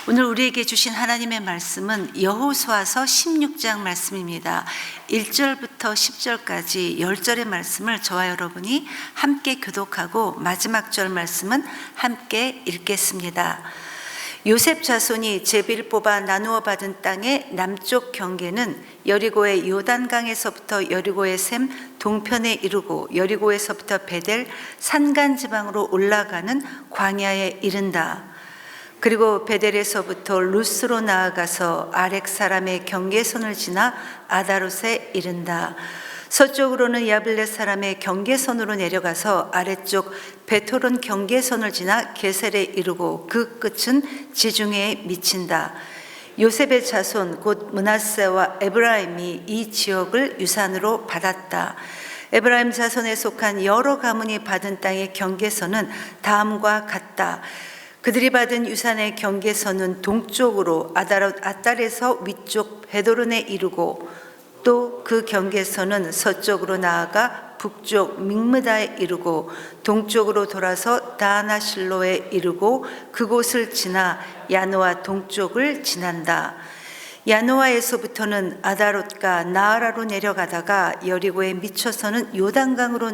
오늘 우리에게 주신 하나님의 말씀은 여호수아서 16장 말씀입니다. 1절부터 10절까지 10절의 말씀을 저와 여러분이 함께 교독하고 마지막 절 말씀은 함께 읽겠습니다. 요셉 자손이 제비를 뽑아 나누어 받은 땅의 남쪽 경계는 여리고의 요단강에서부터 여리고의 샘 동편에 이르고 여리고에서부터 베델 산간 지방으로 올라가는 광야에 이른다. 그리고 베델에서부터 루스로 나아가서 아렉 사람의 경계선을 지나 아다롯에 이른다. 서쪽으로는 야블렛 사람의 경계선으로 내려가서 아래쪽 베토론 경계선을 지나 게셀에 이르고 그 끝은 지중해에 미친다. 요셉의 자손 곧 므낫세와 에브라임이 이 지역을 유산으로 받았다. 에브라임 자손에 속한 여러 가문이 받은 땅의 경계선은 다음과 같다. 그들이 받은 유산의 경계선은 동쪽으로 아다롯 아달에서 위쪽 베도론에 이르고 또 그 경계선은 서쪽으로 나아가 북쪽 믹므다에 이르고 동쪽으로 돌아서 다하나실로에 이르고 그곳을 지나 야노아 동쪽을 지난다. 야노아에서부터는 아다롯과 나아라로 내려가다가 여리고에 미쳐서는 요단강으로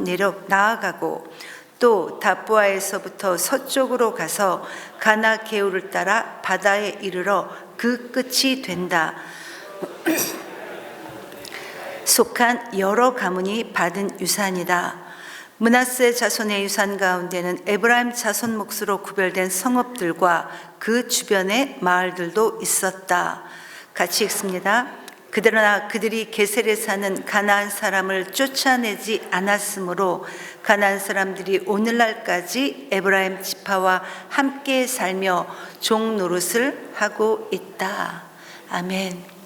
나아가고 또 다부아에서부터 서쪽으로 가서 가나 게울을 따라 바다에 이르러 그 끝이 된다. 속한 여러 가문이 받은 유산이다. 므낫세 자손의 유산 가운데는 에브라임 자손 몫으로 구별된 성읍들과 그 주변의 마을들도 있었다. 같이 읽습니다. 그러나 그들이 게셀에 사는 가나안 사람을 쫓아내지 않았으므로 가나안 사람들이 오늘날까지 에브라임 지파와 함께 살며 종 노릇을 하고 있다. 아멘.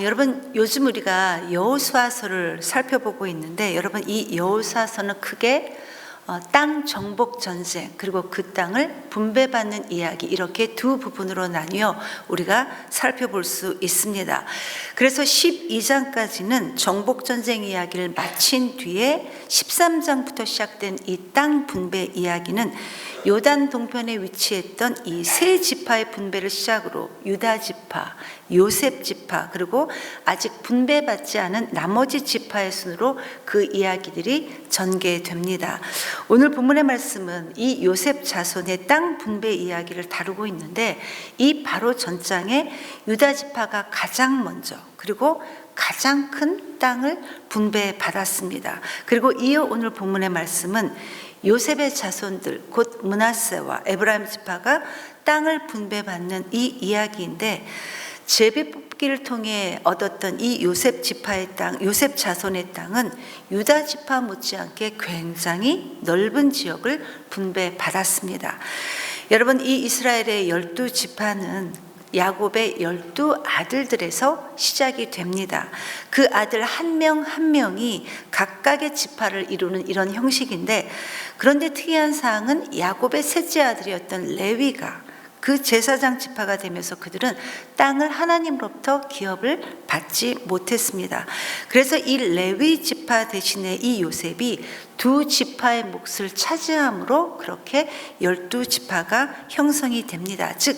여러분, 요즘 우리가 여호수아서를 살펴보고 있는데 여러분, 이 여호수아서는 크게 땅 정복 전쟁 그리고 그 땅을 분배받는 이야기, 이렇게 두 부분으로 나뉘어 우리가 살펴볼 수 있습니다. 그래서 12장까지는 정복 전쟁 이야기를 마친 뒤에 13장부터 시작된 이 땅 분배 이야기는 요단 동편에 위치했던 이 세 지파의 분배를 시작으로 유다 지파, 요셉 지파, 그리고 아직 분배받지 않은 나머지 지파의 순으로 그 이야기들이 전개됩니다. 오늘 본문의 말씀은 이 요셉 자손의 땅 분배 이야기를 다루고 있는데 이 바로 전장에 유다 지파가 가장 먼저 그리고 가장 큰 땅을 분배받았습니다. 그리고 이어 오늘 본문의 말씀은 요셉의 자손들 곧 므낫세와 에브라임 지파가 땅을 분배받는 이 이야기인데 제비 뽑기를 통해 얻었던 이 요셉 지파의 땅, 요셉 자손의 땅은 유다 지파 못지않게 굉장히 넓은 지역을 분배받았습니다. 여러분, 이 이스라엘의 12지파는 야곱의 12아들들에서 시작이 됩니다. 그 아들 한 명 한 명이 각각의 지파를 이루는 이런 형식인데, 그런데 특이한 사항은 야곱의 셋째 아들이었던 레위가 그 제사장 지파가 되면서 그들은 땅을 하나님으로부터 기업을 받지 못했습니다. 그래서 이 레위 지파 대신에 이 요셉이 두 지파의 몫을 차지함으로 그렇게 12지파가 형성이 됩니다. 즉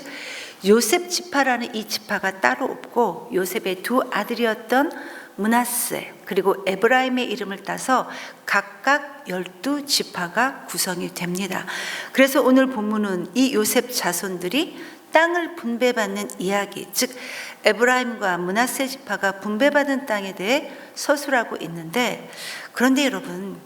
요셉 지파라는 이 지파가 따로 없고 요셉의 두 아들이었던 므낫세 그리고 에브라임의 이름을 따서 각각 12지파가 구성이 됩니다. 그래서 오늘 본문은 이 요셉 자손들이 땅을 분배받는 이야기, 즉 에브라임과 므낫세 지파가 분배받은 땅에 대해 서술하고 있는데, 그런데 여러분,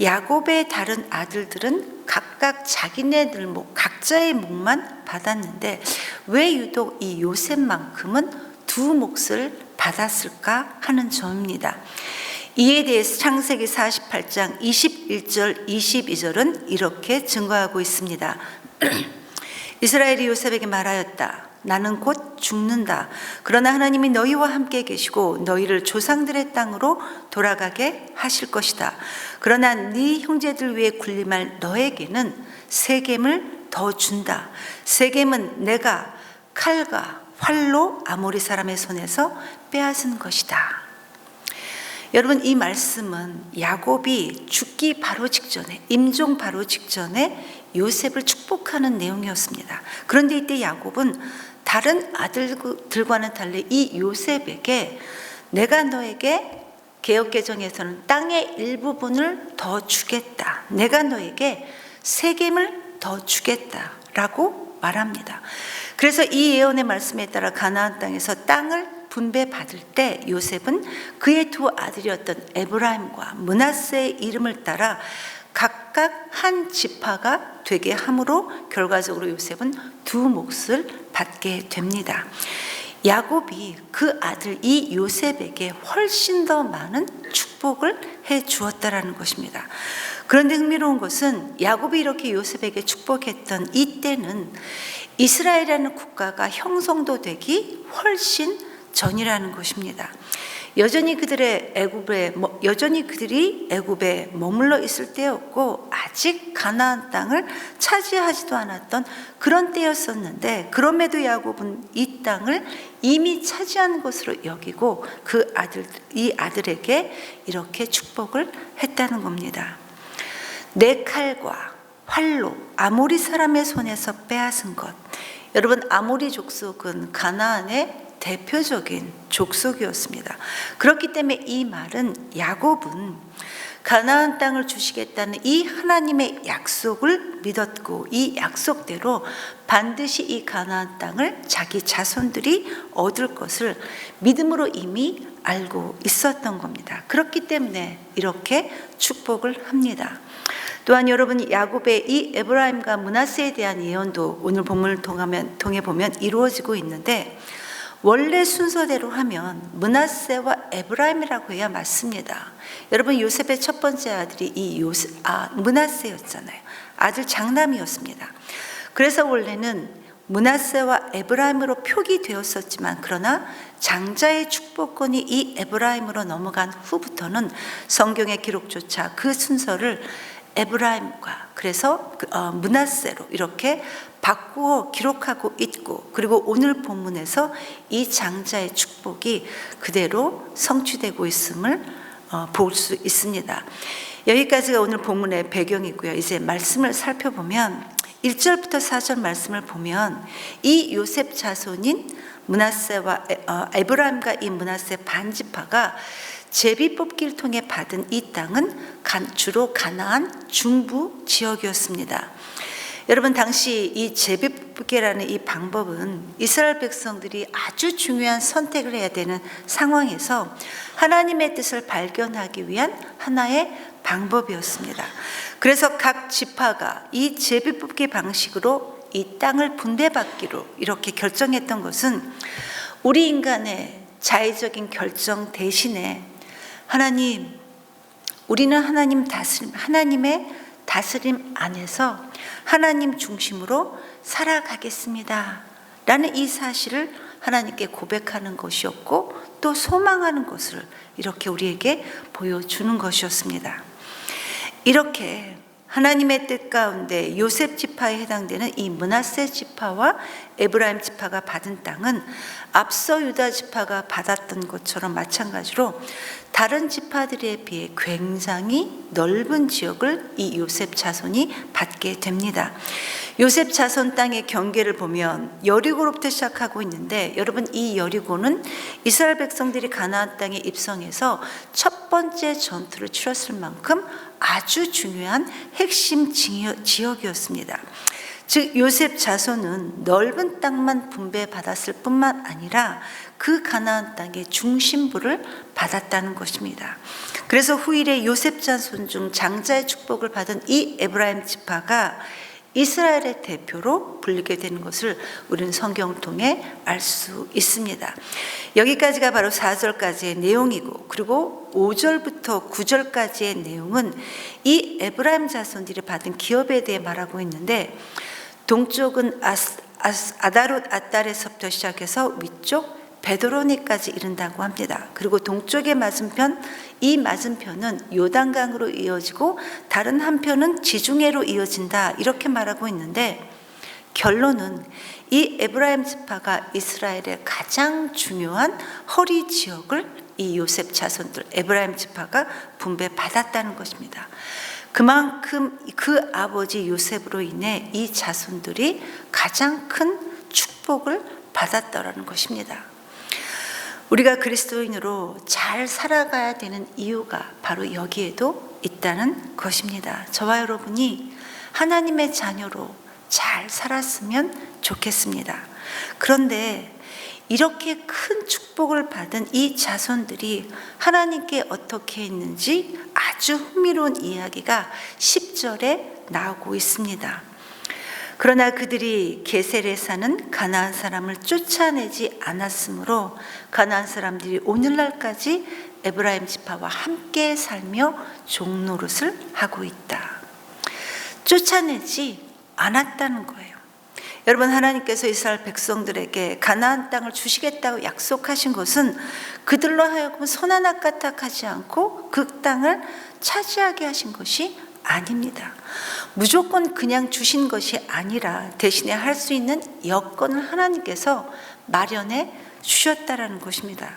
야곱의 다른 아들들은 각각 자기네들 목, 각자의 몫만 받았는데 왜 유독 이 요셉만큼은 두 몫을 받았을까 하는 점입니다. 이에 대해서 창세기 48장 21절 22절은 이렇게 증거하고 있습니다. 이스라엘이 요셉에게 말하였다. 나는 곧 죽는다. 그러나 하나님이 너희와 함께 계시고 너희를 조상들의 땅으로 돌아가게 하실 것이다. 그러나 네 형제들 위에 군림할 너에게는 세겜을 더 준다. 세겜은 내가 칼과 활로 아모리 사람의 손에서 빼앗은 것이다. 여러분, 이 말씀은 야곱이 죽기 바로 직전에, 임종 바로 직전에 요셉을 축복하는 내용이었습니다. 그런데 이때 야곱은 다른 아들들과는 달리 이 요셉에게 내가 너에게 개역개정에서는 땅의 일부분을 더 주겠다. 내가 너에게 세겜을 더 주겠다라고 말합니다. 그래서 이 예언의 말씀에 따라 가나안 땅에서 땅을 분배받을 때 요셉은 그의 두 아들이었던 에브라임과 므낫세의 이름을 따라 각각 한 지파가 되게 함으로 결과적으로 요셉은 두 몫을 받게 됩니다. 야곱이 그 아들 이 요셉에게 훨씬 더 많은 축복을 해 주었다라는 것입니다. 그런데 흥미로운 것은 야곱이 이렇게 요셉에게 축복했던 이때는 이스라엘이라는 국가가 형성도 되기 훨씬 전이라는 것입니다. 여전히 그들이 애굽에 머물러 있을 때였고 아직 가나안 땅을 차지하지도 않았던 그런 때였었는데, 그럼에도 야곱은 이 땅을 이미 차지한 것으로 여기고 이 아들에게 이렇게 축복을 했다는 겁니다. 내 칼과 활로 아모리 사람의 손에서 빼앗은 것. 여러분, 아모리 족속은 가나안의 대표적인 족속이었습니다. 그렇기 때문에 이 말은 야곱은 가나안 땅을 주시겠다는 이 하나님의 약속을 믿었고 이 약속대로 반드시 이 가나안 땅을 자기 자손들이 얻을 것을 믿음으로 이미 알고 있었던 겁니다. 그렇기 때문에 이렇게 축복을 합니다. 또한 여러분, 야곱의 이 에브라임과 므낫세에 대한 예언도 오늘 본문을 통해 보면 이루어지고 있는데, 원래 순서대로 하면 므낫세와 에브라임이라고 해야 맞습니다. 여러분, 요셉의 첫 번째 아들이 므낫세였잖아요. 아들 장남이었습니다. 그래서 원래는 므낫세와 에브라임으로 표기되었었지만, 그러나 장자의 축복권이 이 에브라임으로 넘어간 후부터는 성경의 기록조차 그 순서를 에브라임과 그래서 므낫세로 이렇게 바꾸어 기록하고 있고, 그리고 오늘 본문에서 이 장자의 축복이 그대로 성취되고 있음을 볼 수 있습니다. 여기까지가 오늘 본문의 배경이고요. 이제 말씀을 살펴보면 1절부터 4절 말씀을 보면 이 요셉 자손인 므낫세와 에브라임과 이 므낫세 반지파가 제비 뽑기를 통해 받은 이 땅은 주로 가나안 중부 지역이었습니다. 여러분, 당시 이 제비 뽑기라는 이 방법은 이스라엘 백성들이 아주 중요한 선택을 해야 되는 상황에서 하나님의 뜻을 발견하기 위한 하나의 방법이었습니다. 그래서 각 지파가 이 제비 뽑기 방식으로 이 땅을 분배받기로 이렇게 결정했던 것은 우리 인간의 자의적인 결정 대신에 우리는 하나님의 다스림 안에서 하나님 중심으로 살아가겠습니다 라는 이 사실을 하나님께 고백하는 것이었고, 또 소망하는 것을 이렇게 우리에게 보여주는 것이었습니다. 이렇게 하나님의 뜻 가운데 요셉 지파에 해당되는 이 므낫세 지파와 에브라임 지파가 받은 땅은 앞서 유다 지파가 받았던 것처럼 마찬가지로 다른 지파들에 비해 굉장히 넓은 지역을 이 요셉 자손이 받게 됩니다. 요셉 자손 땅의 경계를 보면 여리고로부터 시작하고 있는데, 여러분, 이 여리고는 이스라엘 백성들이 가나안 땅에 입성해서 첫 번째 전투를 치렀을 만큼 아주 중요한 핵심 지역이었습니다. 즉 요셉 자손은 넓은 땅만 분배받았을 뿐만 아니라 그 가나안 땅의 중심부를 받았다는 것입니다. 그래서 후일에 요셉 자손 중 장자의 축복을 받은 이 에브라임 지파가 이스라엘의 대표로 불리게 되는 것을 우리는 성경을 통해 알 수 있습니다. 여기까지가 바로 4절까지의 내용이고, 그리고 5절부터 9절까지의 내용은 이 에브라임 자손들이 받은 기업에 대해 말하고 있는데, 동쪽은 아다롯 아달에서부터 시작해서 위쪽 베드로니까지 이른다고 합니다. 그리고 동쪽의 맞은편, 이 맞은편은 요단강으로 이어지고 다른 한편은 지중해로 이어진다, 이렇게 말하고 있는데, 결론은 이 에브라임 지파가 이스라엘의 가장 중요한 허리 지역을 이 요셉 자손들 에브라임 지파가 분배받았다는 것입니다. 그만큼 그 아버지 요셉으로 인해 이 자손들이 가장 큰 축복을 받았더라는 것입니다. 우리가 그리스도인으로 잘 살아가야 되는 이유가 바로 여기에도 있다는 것입니다. 저와 여러분이 하나님의 자녀로 잘 살았으면 좋겠습니다. 그런데 이렇게 큰 축복을 받은 이 자손들이 하나님께 어떻게 했는지 아주 흥미로운 이야기가 10절에 나오고 있습니다. 그러나 그들이 게셀에 사는 가나안 사람을 쫓아내지 않았으므로 가나안 사람들이 오늘날까지 에브라임 지파와 함께 살며 종노릇을 하고 있다. 쫓아내지 않았다는 거예요. 여러분, 하나님께서 이스라엘 백성들에게 가나안 땅을 주시겠다고 약속하신 것은 그들로 하여금 손 하나 까딱하지 않고 그 땅을 차지하게 하신 것이 아닙니다. 무조건 그냥 주신 것이 아니라 대신에 할 수 있는 여건을 하나님께서 마련해 주셨다라는 것입니다.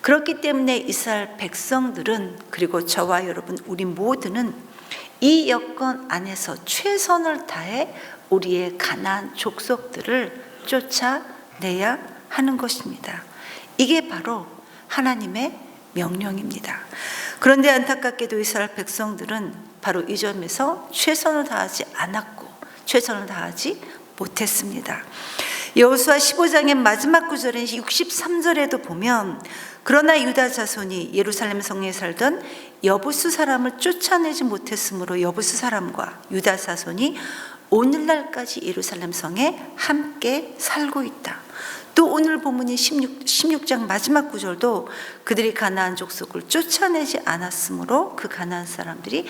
그렇기 때문에 이스라엘 백성들은, 그리고 저와 여러분 우리 모두는 이 여건 안에서 최선을 다해 우리의 가나안 족속들을 쫓아내야 하는 것입니다. 이게 바로 하나님의 명령입니다. 그런데 안타깝게도 이스라엘 백성들은 바로 이 점에서 최선을 다하지 않았고 최선을 다하지 못했습니다. 여호수아 15장의 마지막 구절인 63절에도 보면 그러나 유다 자손이 예루살렘 성에 살던 여부수 사람을 쫓아내지 못했으므로 여부수 사람과 유다 자손이 오늘날까지 예루살렘 성에 함께 살고 있다. 또 오늘 본문인 16장 마지막 구절도 그들이 가나안 족속을 쫓아내지 않았으므로 그 가나안 사람들이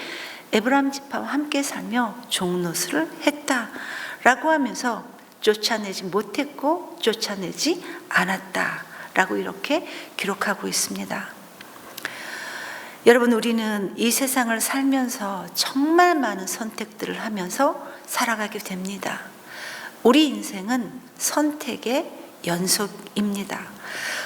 에브라임 지파와 함께 살며 종노릇을 했다라고 하면서 쫓아내지 못했고 쫓아내지 않았다라고 이렇게 기록하고 있습니다. 여러분, 우리는 이 세상을 살면서 정말 많은 선택들을 하면서 살아가게 됩니다. 우리 인생은 선택의 연속입니다.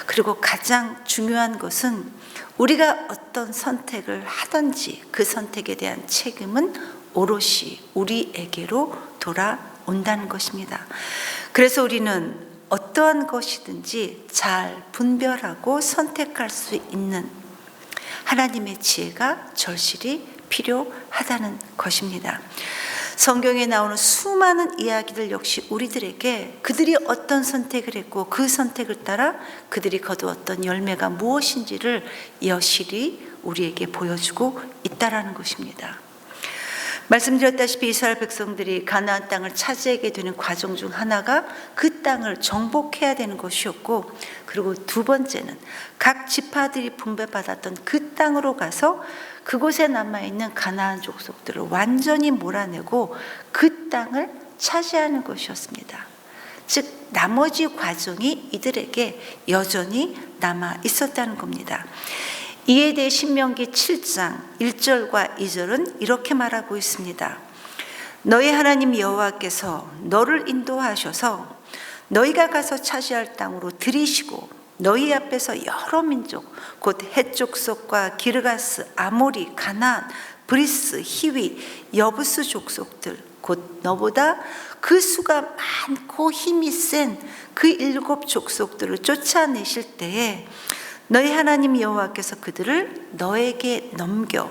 그리고 가장 중요한 것은 우리가 어떤 선택을 하든지 그 선택에 대한 책임은 오롯이 우리에게로 돌아온다는 것입니다. 그래서 우리는 어떠한 것이든지 잘 분별하고 선택할 수 있는 하나님의 지혜가 절실히 필요하다는 것입니다. 성경에 나오는 수많은 이야기들 역시 우리들에게 그들이 어떤 선택을 했고 그 선택을 따라 그들이 거두었던 열매가 무엇인지를 여실히 우리에게 보여주고 있다라는 것입니다. 말씀드렸다시피 이스라엘 백성들이 가나안 땅을 차지하게 되는 과정 중 하나가 그 땅을 정복해야 되는 것이었고, 그리고 두 번째는 각 지파들이 분배받았던 그 땅으로 가서 그곳에 남아있는 가나안 족속들을 완전히 몰아내고 그 땅을 차지하는 것이었습니다. 즉 나머지 과정이 이들에게 여전히 남아 있었다는 겁니다. 이에 대해 신명기 7장 1절과 2절은 이렇게 말하고 있습니다. 너희 하나님 여호와께서 너를 인도하셔서 너희가 가서 차지할 땅으로 들이시고 너희 앞에서 여러 민족 곧 헷 족속과 기르가스, 아모리, 가나안, 브리스, 히위, 여부스 족속들 곧 너보다 그 수가 많고 힘이 센 그 7 족속들을 쫓아내실 때에 너희 하나님 여호와께서 그들을 너에게 넘겨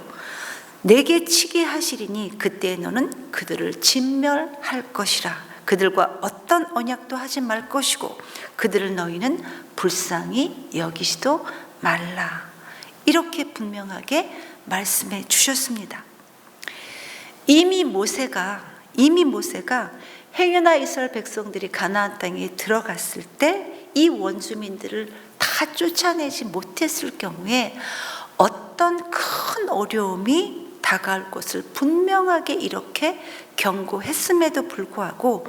내게 치게 하시리니 그때 너는 그들을 진멸할 것이라. 그들과 어떤 언약도 하지 말 것이고 그들을 너희는 불쌍히 여기지도 말라. 이렇게 분명하게 말씀해 주셨습니다. 이미 모세가 행여나 이스라엘 백성들이 가나안 땅에 들어갔을 때 이 원주민들을 다 쫓아내지 못했을 경우에 어떤 큰 어려움이 다가올 것을 분명하게 이렇게 경고했음에도 불구하고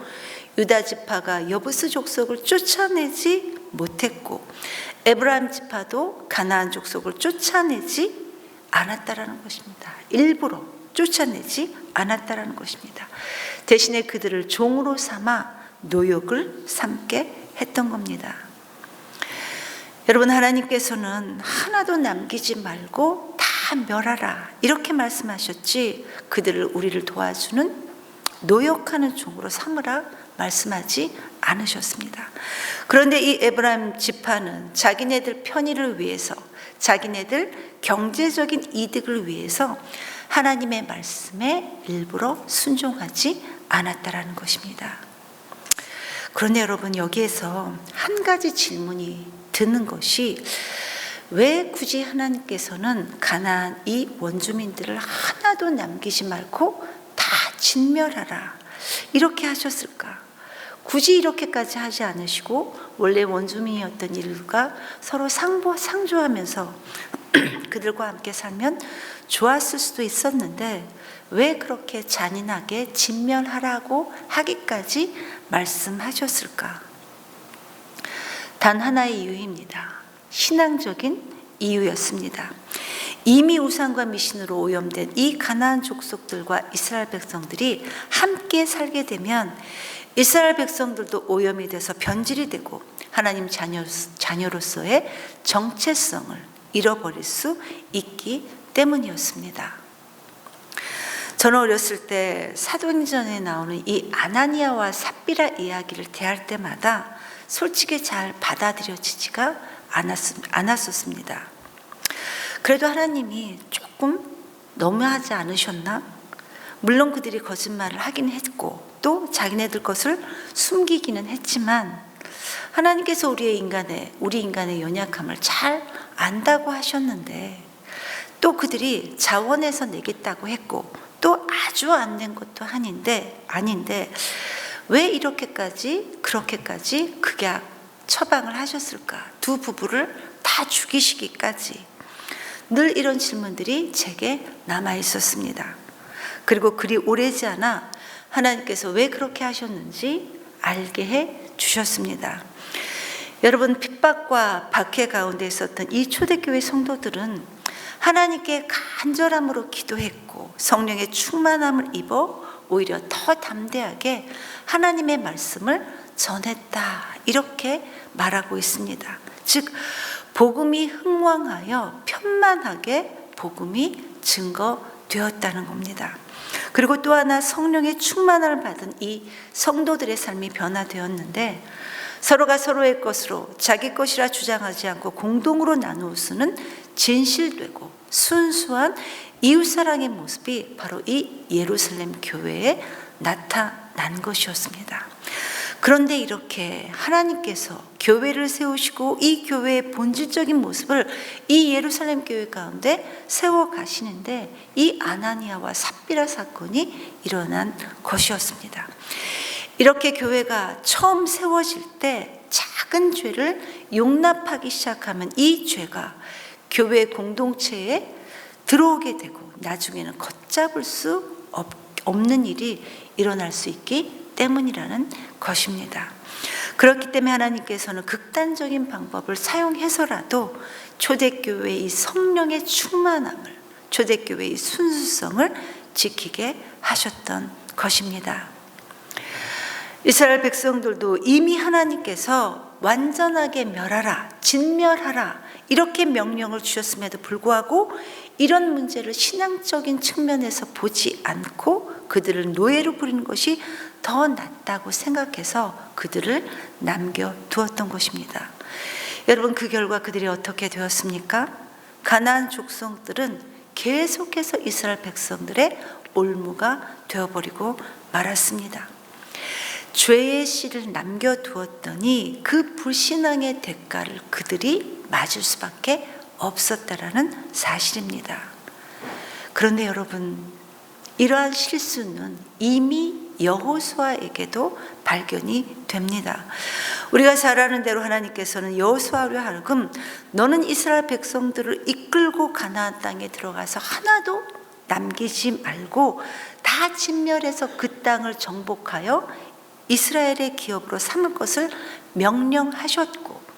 유다 지파가 여부스 족속을 쫓아내지 못했고 에브라임 지파도 가나안 족속을 쫓아내지 않았다라는 것입니다. 일부러 쫓아내지 않았다라는 것입니다. 대신에 그들을 종으로 삼아 노역을 삼게 했던 겁니다. 여러분, 하나님께서는 하나도 남기지 말고 다 다 멸하라 이렇게 말씀하셨지 그들을 우리를 도와주는 노역하는 종으로 삼으라 말씀하지 않으셨습니다. 그런데 이 에브라임 지파는 자기네들 편의를 위해서 자기네들 경제적인 이득을 위해서 하나님의 말씀에 일부러 순종하지 않았다라는 것입니다. 그런데 여러분 여기에서 한 가지 질문이 드는 것이 왜 굳이 하나님께서는 가나안 이 원주민들을 하나도 남기지 말고 다 진멸하라 이렇게 하셨을까? 굳이 이렇게까지 하지 않으시고 원래 원주민이었던 이들과 서로 상조하면서 그들과 함께 살면 좋았을 수도 있었는데 왜 그렇게 잔인하게 진멸하라고 하기까지 말씀하셨을까? 단 하나의 이유입니다. 신앙적인 이유였습니다. 이미 우상과 미신으로 오염된 이 가나안 족속들과 이스라엘 백성들이 함께 살게 되면 이스라엘 백성들도 오염이 돼서 변질이 되고 하나님 자녀로서의 정체성을 잃어버릴 수 있기 때문이었습니다. 저는 어렸을 때 사도행전에 나오는 이 아나니아와 삽비라 이야기를 대할 때마다 솔직히 잘 받아들여지지가 않았었습니다. 그래도 하나님이 조금 너무하지 않으셨나? 물론 그들이 거짓말을 하긴 했고 또 자기네들 것을 숨기기는 했지만 하나님께서 우리 인간의 연약함을 잘 안다고 하셨는데 또 그들이 자원해서 내겠다고 했고 또 아주 안 된 것도 아닌데 왜 그렇게까지 극약 처방을 하셨을까? 두 부부를 다 죽이시기까지 늘 이런 질문들이 제게 남아 있었습니다. 그리고 그리 오래지 않아 하나님께서 왜 그렇게 하셨는지 알게 해 주셨습니다. 여러분 핍박과 박해 가운데 있었던 이 초대교회 성도들은 하나님께 간절함으로 기도했고 성령의 충만함을 입어 오히려 더 담대하게 하나님의 말씀을 전했다 이렇게 말하고 있습니다. 즉 복음이 흥왕하여 편만하게 복음이 증거되었다는 겁니다. 그리고 또 하나 성령의 충만함을 받은 이 성도들의 삶이 변화되었는데 서로가 서로의 것으로 자기 것이라 주장하지 않고 공동으로 나누어 쓰는 진실되고 순수한 이웃사랑의 모습이 바로 이 예루살렘 교회에 나타난 것이었습니다. 그런데 이렇게 하나님께서 교회를 세우시고 이 교회의 본질적인 모습을 이 예루살렘 교회 가운데 세워 가시는데 이 아나니아와 삽비라 사건이 일어난 것이었습니다. 이렇게 교회가 처음 세워질 때 작은 죄를 용납하기 시작하면 이 죄가 교회 공동체에 들어오게 되고 나중에는 걷잡을 수 없는 일이 일어날 수 있기 때문이라는 것입니다. 그렇기 때문에 하나님께서는 극단적인 방법을 사용해서라도 초대교회의 이 성령의 충만함을, 초대교회의 순수성을 지키게 하셨던 것입니다. 이스라엘 백성들도 이미 하나님께서 완전하게 멸하라, 진멸하라 이렇게 명령을 주셨음에도 불구하고 이런 문제를 신앙적인 측면에서 보지 않고 그들을 노예로 부리는 것이 더 낫다고 생각해서 그들을 남겨두었던 것입니다. 여러분 그 결과 그들이 어떻게 되었습니까? 가나안 족속들은 계속해서 이스라엘 백성들의 올무가 되어버리고 말았습니다. 죄의 씨를 남겨두었더니 그 불신앙의 대가를 그들이 맞을 수밖에 없었다라는 사실입니다. 그런데 여러분 이러한 실수는 이미 여호수아에게도 발견이 됩니다. 우리가 잘 아는 대로 하나님께서는 여호수아로 하여금 너는 이스라엘 백성들을 이끌고 가나안 땅에 들어가서 하나도 남기지 말고 다 진멸해서 그 땅을 정복하여 이스라엘의 기업으로 삼을 것을 명령하셨고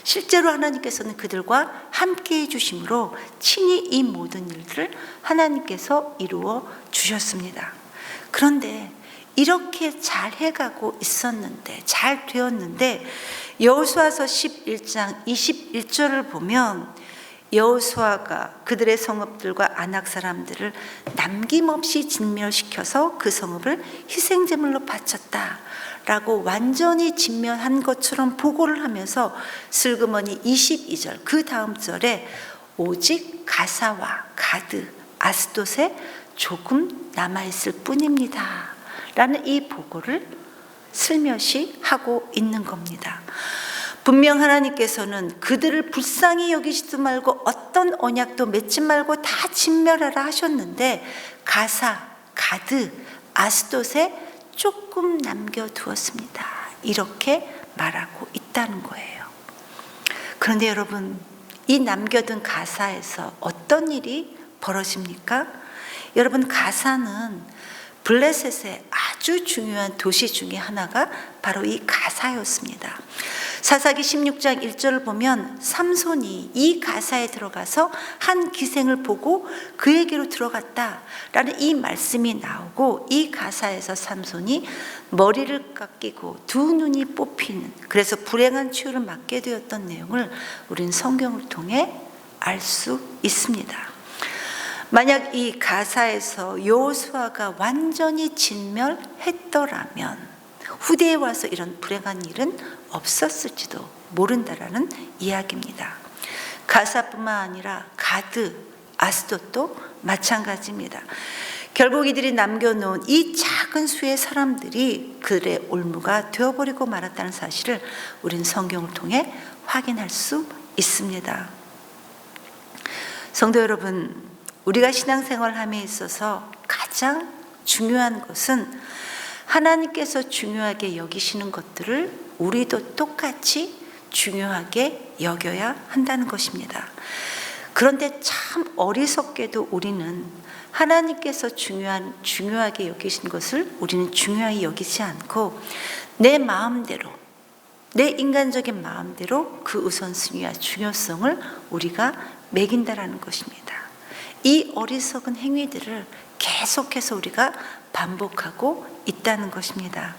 실제로 하나님께서는 그들과 함께해 주심으로 친히 이 모든 일들을 하나님께서 이루어 주셨습니다. 그런데 이렇게 잘 해가고 있었는데 잘 되었는데 여호수아서 11장 21절을 보면 여호수아가 그들의 성읍들과 아낙 사람들을 남김없이 진멸시켜서 그 성읍을 희생제물로 바쳤다라고 완전히 진멸한 것처럼 보고를 하면서 슬그머니 22절 그 다음 절에 오직 가사와 가드, 아스돗에 조금 남아있을 뿐입니다 라는 이 보고를 슬며시 하고 있는 겁니다. 분명 하나님께서는 그들을 불쌍히 여기지도 말고 어떤 언약도 맺지 말고 다 진멸하라 하셨는데 가사, 가드, 아스돗에 조금 남겨두었습니다. 이렇게 말하고 있다는 거예요. 그런데 여러분, 이 남겨둔 가사에서 어떤 일이 벌어집니까? 여러분, 가사는 블레셋의 아주 중요한 도시 중에 하나가 바로 이 가사였습니다. 사사기 16장 1절을 보면 삼손이 이 가사에 들어가서 한 기생을 보고 그에게로 들어갔다라는 이 말씀이 나오고, 이 가사에서 삼손이 머리를 깎이고 두 눈이 뽑히는, 그래서 불행한 치유를 맞게 되었던 내용을 우리는 성경을 통해 알 수 있습니다. 만약 이 가사에서 여호수아가 완전히 진멸했더라면 후대에 와서 이런 불행한 일은 없었을지도 모른다라는 이야기입니다. 가사뿐만 아니라 가드, 아스돗도 마찬가지입니다. 결국 이들이 남겨놓은 이 작은 수의 사람들이 그들의 올무가 되어버리고 말았다는 사실을 우리는 성경을 통해 확인할 수 있습니다. 성도 여러분, 우리가 신앙생활함에 있어서 가장 중요한 것은 하나님께서 중요하게 여기시는 것들을 우리도 똑같이 중요하게 여겨야 한다는 것입니다. 그런데 참 어리석게도 우리는 하나님께서 중요하게 여기신 것을 우리는 중요하게 여기지 않고 내 마음대로, 내 인간적인 마음대로 그 우선순위와 중요성을 우리가 매긴다라는 것입니다. 이 어리석은 행위들을 계속해서 우리가 반복하고 있다는 것입니다.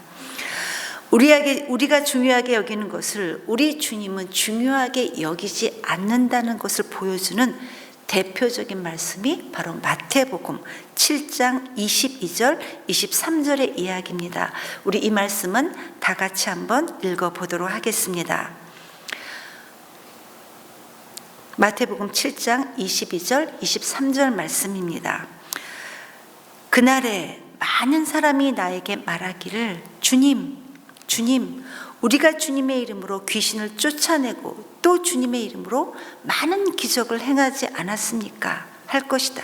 우리가 중요하게 여기는 것을 우리 주님은 중요하게 여기지 않는다는 것을 보여주는 대표적인 말씀이 바로 마태복음 7장 22절, 23절의 이야기입니다. 우리 이 말씀은 다 같이 한번 읽어보도록 하겠습니다. 마태복음 7장 22절, 23절 말씀입니다. 그날에 많은 사람이 나에게 말하기를 주님, 주님, 우리가 주님의 이름으로 귀신을 쫓아내고 또 주님의 이름으로 많은 기적을 행하지 않았습니까? 할 것이다.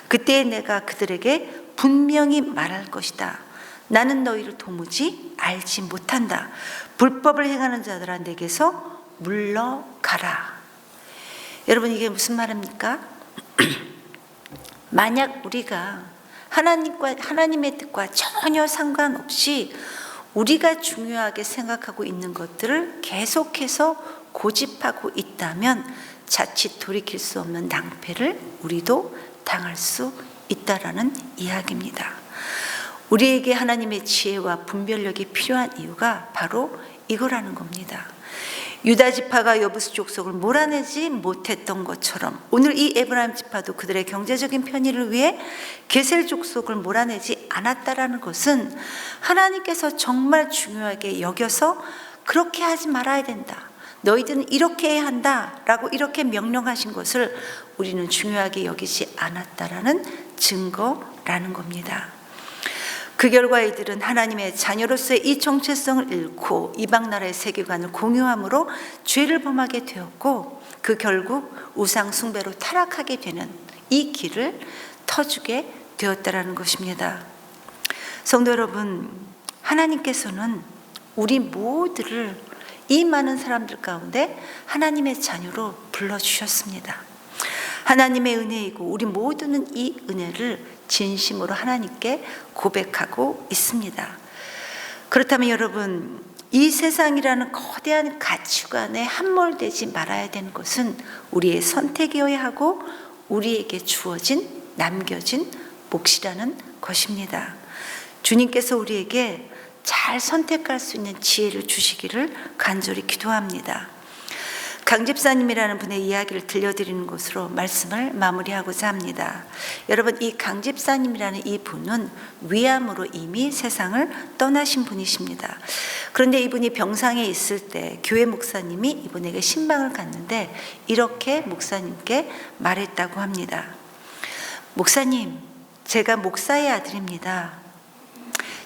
그때 내가 그들에게 분명히 말할 것이다. 나는 너희를 도무지 알지 못한다. 불법을 행하는 자들아 내게서 물러가라. 여러분, 이게 무슨 말입니까? 만약 우리가 하나님의 뜻과 전혀 상관없이 우리가 중요하게 생각하고 있는 것들을 계속해서 고집하고 있다면 자칫 돌이킬 수 없는 낭패를 우리도 당할 수 있다라는 이야기입니다. 우리에게 하나님의 지혜와 분별력이 필요한 이유가 바로 이거라는 겁니다. 유다 지파가 여부수 족속을 몰아내지 못했던 것처럼 오늘 이 에브라임 지파도 그들의 경제적인 편의를 위해 게셀 족속을 몰아내지 않았다라는 것은 하나님께서 정말 중요하게 여겨서 그렇게 하지 말아야 된다, 너희들은 이렇게 해야 한다라고 이렇게 명령하신 것을 우리는 중요하게 여기지 않았다라는 증거라는 겁니다. 그 결과 이들은 하나님의 자녀로서의 이 정체성을 잃고 이방 나라의 세계관을 공유함으로 죄를 범하게 되었고, 그 결국 우상 숭배로 타락하게 되는 이 길을 터주게 되었다라는 것입니다. 성도 여러분, 하나님께서는 우리 모두를 이 많은 사람들 가운데 하나님의 자녀로 불러주셨습니다. 하나님의 은혜이고 우리 모두는 이 은혜를 진심으로 하나님께 고백하고 있습니다. 그렇다면 여러분, 이 세상이라는 거대한 가치관에 함몰되지 말아야 되는 것은 우리의 선택이어야 하고 우리에게 주어진, 남겨진 몫이라는 것입니다. 주님께서 우리에게 잘 선택할 수 있는 지혜를 주시기를 간절히 기도합니다. 강 집사님이라는 분의 이야기를 들려드리는 것으로 말씀을 마무리하고자 합니다. 여러분, 이 강 집사님이라는 이 분은 위암으로 이미 세상을 떠나신 분이십니다. 그런데 이분이 병상에 있을 때 교회 목사님이 이분에게 신방을 갔는데 이렇게 목사님께 말했다고 합니다. 목사님, 제가 목사의 아들입니다.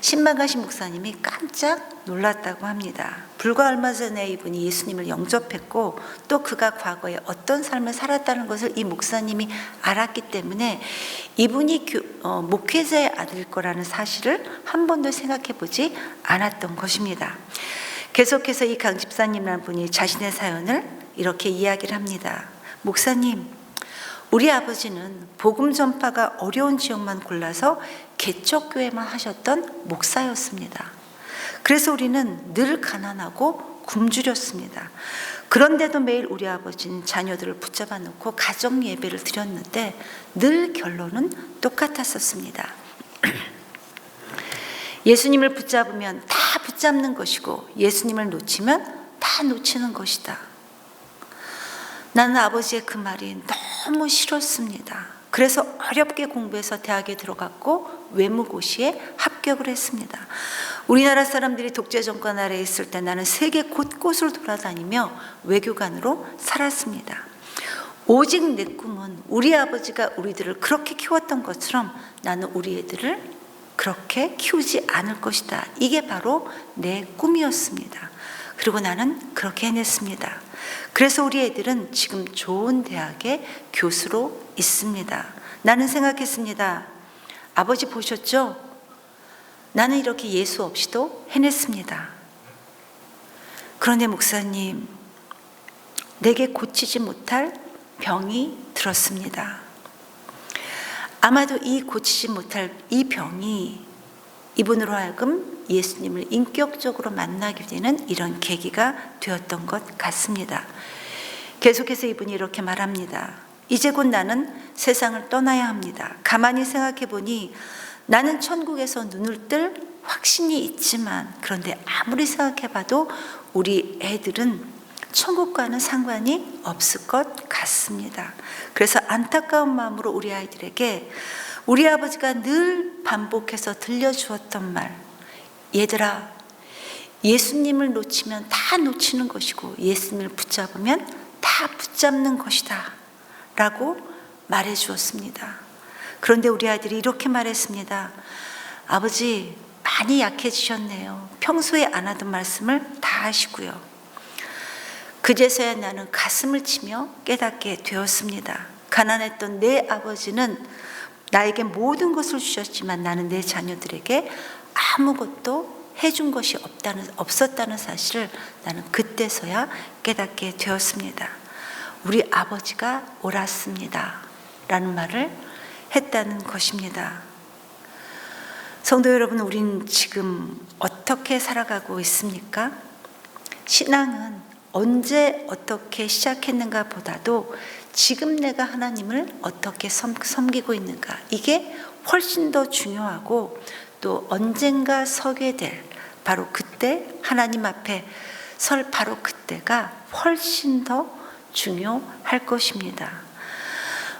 신방 가신 목사님이 깜짝 놀랐다고 합니다. 불과 얼마 전에 이분이 예수님을 영접했고 또 그가 과거에 어떤 삶을 살았다는 것을 이 목사님이 알았기 때문에 이분이 목회자의 아들일 거라는 사실을 한 번도 생각해 보지 않았던 것입니다. 계속해서 이 강 집사님이라는 분이 자신의 사연을 이렇게 이야기를 합니다. 목사님, 우리 아버지는 복음 전파가 어려운 지역만 골라서 개척교회만 하셨던 목사였습니다. 그래서 우리는 늘 가난하고 굶주렸습니다. 그런데도 매일 우리 아버지는 자녀들을 붙잡아 놓고 가정 예배를 드렸는데 늘 결론은 똑같았었습니다. 예수님을 붙잡으면 다 붙잡는 것이고 예수님을 놓치면 다 놓치는 것이다. 나는 아버지의 그 말이 너무 싫었습니다. 그래서 어렵게 공부해서 대학에 들어갔고 외무고시에 합격을 했습니다. 우리나라 사람들이 독재 정권 아래에 있을 때 나는 세계 곳곳을 돌아다니며 외교관으로 살았습니다. 오직 내 꿈은 우리 아버지가 우리들을 그렇게 키웠던 것처럼 나는 우리 애들을 그렇게 키우지 않을 것이다. 이게 바로 내 꿈이었습니다. 그리고 나는 그렇게 해냈습니다. 그래서 우리 애들은 지금 좋은 대학의 교수로 있습니다. 나는 생각했습니다. 아버지 보셨죠? 나는 이렇게 예수 없이도 해냈습니다. 그런데 목사님, 내게 고치지 못할 병이 들었습니다. 아마도 이 고치지 못할 이 병이 이분으로 하여금 예수님을 인격적으로 만나게 되는 이런 계기가 되었던 것 같습니다. 계속해서 이분이 이렇게 말합니다. 이제 곧 나는 세상을 떠나야 합니다. 가만히 생각해 보니 나는 천국에서 눈을 뜰 확신이 있지만 그런데 아무리 생각해 봐도 우리 애들은 천국과는 상관이 없을 것 같습니다. 그래서 안타까운 마음으로 우리 아이들에게 우리 아버지가 늘 반복해서 들려주었던 말, 얘들아, 예수님을 놓치면 다 놓치는 것이고 예수님을 붙잡으면 다 붙잡는 것이다 라고 말해 주었습니다. 그런데 우리 아이들이 이렇게 말했습니다. 아버지, 많이 약해지셨네요. 평소에 안 하던 말씀을 다 하시고요. 그제서야 나는 가슴을 치며 깨닫게 되었습니다. 가난했던 내 아버지는 나에게 모든 것을 주셨지만 나는 내 자녀들에게 아무것도 해준 것이 없었다는 사실을 나는 그때서야 깨닫게 되었습니다. 우리 아버지가 옳았습니다 라는 말을 했다는 것입니다. 성도 여러분, 우린 지금 어떻게 살아가고 있습니까? 신앙은 언제 어떻게 시작했는가 보다도 지금 내가 하나님을 어떻게 섬기고 있는가, 이게 훨씬 더 중요하고 또 언젠가 서게 될 바로 그때 하나님 앞에 설 바로 그때가 훨씬 더 중요할 것입니다.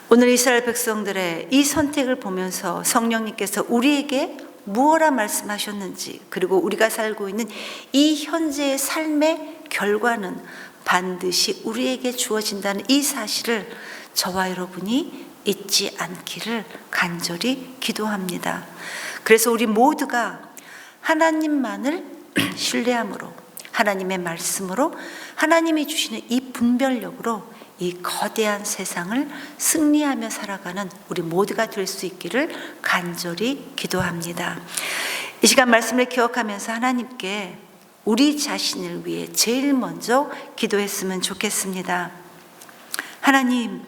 오늘 이스라엘 백성들의 이 선택을 보면서 성령님께서 우리에게 무엇라 말씀하셨는지, 그리고 우리가 살고 있는 이 현재의 삶의 결과는 반드시 우리에게 주어진다는 이 사실을 저와 여러분이 잊지 않기를 간절히 기도합니다. 그래서 우리 모두가 하나님만을 신뢰함으로, 하나님의 말씀으로, 하나님이 주시는 이 분별력으로 이 거대한 세상을 승리하며 살아가는 우리 모두가 될 수 있기를 간절히 기도합니다. 이 시간 말씀을 기억하면서 하나님께 우리 자신을 위해 제일 먼저 기도했으면 좋겠습니다. 하나님,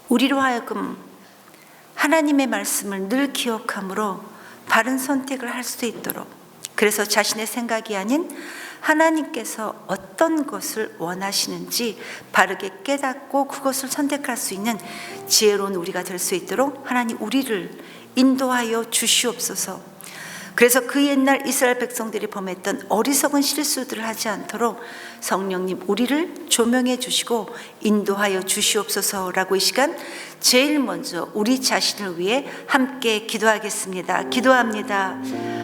우리로 하여금 하나님의 말씀을 늘 기억함으로 바른 선택을 할 수 있도록, 그래서 자신의 생각이 아닌 하나님께서 어떤 것을 원하시는지 바르게 깨닫고 그것을 선택할 수 있는 지혜로운 우리가 될 수 있도록 하나님 우리를 인도하여 주시옵소서. 그래서 그 옛날 이스라엘 백성들이 범했던 어리석은 실수들을 하지 않도록 성령님 우리를 조명해 주시고 인도하여 주시옵소서라고 이 시간 제일 먼저 우리 자신을 위해 함께 기도하겠습니다. 기도합니다.